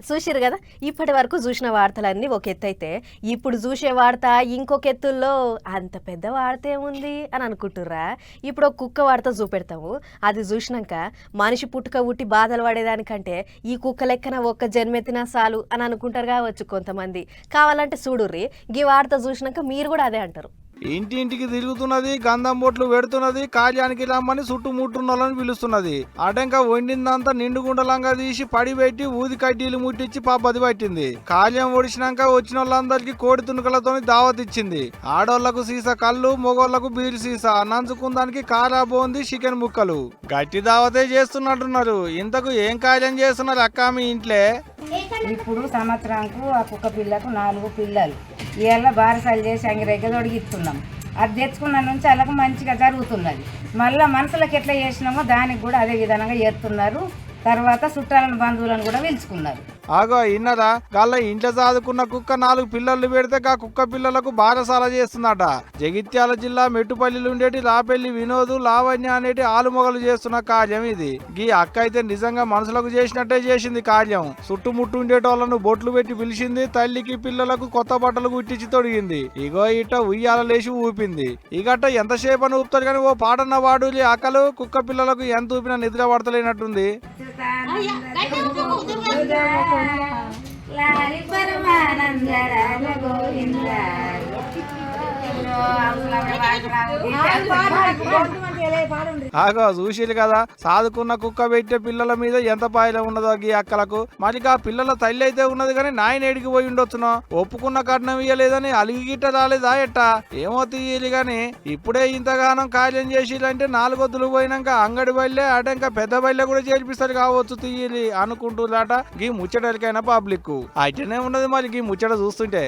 చూసిరు కదా, ఇప్పటి వరకు చూసిన వార్తలన్నీ ఒక ఎత్తు అయితే ఇప్పుడు చూసే వార్త ఇంకొక ఎత్తుల్లో అంత పెద్ద వార్త ఏముంది అని అనుకుంటుర్రా? ఇప్పుడు ఒక కుక్క వార్త చూపెడతాము. అది చూసినాక మనిషి పుట్టుక పుట్టి బాధలు పడేదానికంటే ఈ కుక్క లెక్కన ఒక్క జన్మెత్తినా చాలు అని అనుకుంటారు కావచ్చు కొంతమంది. కావాలంటే చూడుర్రి, ఈ వార్త చూసినాక మీరు కూడా అదే అంటారు. ఇంటింటికి తిరుగుతున్నది, గంధం బొట్లు పెడుతున్నది, కార్యానికి రమ్మని చుట్టుముట్టున్నోళ్ళని పిలుస్తున్నది. అటంక వండిందంతా నిండుగుండలంగా తీసి పడి పెట్టి ఊది కడ్డీలు ముట్టించి పబ్బది పట్టింది. కార్యం ఒడిచినాక వచ్చిన వాళ్ళందరికీ కోడి తునుకలతో దావత్ ఇచ్చింది. ఆడోళ్లకు సీసా కళ్ళు, మొగోళ్లకు బీరు సీసా, నంచుకుందానికి కారా బోంది, చికెన్ ముక్కలు. గట్టి దావతే చేస్తున్నట్టున్నారు. ఇంతకు ఏం కార్యం చేస్తున్నారు అక్క మీ ఇంట్లో? ఇప్పుడు సంవత్సరానికి ఆ కుక్క పిల్లకు 4 పిల్లలు. ఇవాళ బారసాలు చేసి అంగిరెగ్గ తొడిగిస్తున్నాం. అది తెచ్చుకున్న నుంచి అలాగ మంచిగా జరుగుతున్నది. మళ్ళీ మనుషులకు ఎట్లా చేసినామో దానికి కూడా అదే విధంగా చేస్తున్నారు. తర్వాత చుట్టాలను బంధువులను కూడా పిలుచుకున్నారు. ఆగో ఇన్నరా, గల్ల ఇంట్లో చదువుకున్న కుక్క 4 పిల్లలు పెడితే ఆ కుక్క పిల్లలకు బారసాల చేస్తుందట. జగిత్యాల జిల్లా మెట్టుపల్లిలో ఉండేటి రాపెల్లి వినోదు, లావణ్య అనేటి ఆలుమొగలు చేస్తున్న కార్యం ఇది. గీ అక్క అయితే నిజంగా మనుషులకు చేసినట్టే చేసింది కార్యం. చుట్టుముట్టు ఉండేటోళ్లను బొట్లు పెట్టి పిలిచింది. తల్లికి పిల్లలకు కొత్త బట్టలు కుట్టించి తొడిగింది. ఇగో ఇట ఉయ్యాల లేచి ఊపింది. ఇగట ఎంతసేపు అని ఊపుతారు కానీ ఓ పాడన్న వాడులి అక్కలు కుక్క పిల్లలకు ఎంత ఊపినా నిద్ర పడతలేనట్టుంది. లాలి పరమానంద రామ గోవింద. ఆగో చూసిరు కదా, సాదుకున్న కుక్క పెట్టే పిల్లల మీద ఎంత పాయలు ఉన్నదో గీ అక్కలకు. మరి ఆ పిల్లల తల్లి అయితే ఉన్నది కానీ నాయన ఏడికి పోయి ఉండొచ్చునో. ఒప్పుకున్న కట్నం ఇయ్యలేదని అలిగి గిట్ట రాలేదా ఎట్టా ఏమో తీయాలి గాని, ఇప్పుడే ఇంతగానం కార్యం చేసిరంటే 4 వద్దులు పోయినాక అంగడి బయలే అటంక పెద్ద బయలే కూడా చేర్పిస్తారు కావచ్చు తీయాలి అనుకుంటున్నారట గీ ముచ్చటకైనా పబ్లిక్. అట్టనే ఉన్నది మరి గీ ముచ్చట చూస్తుంటే.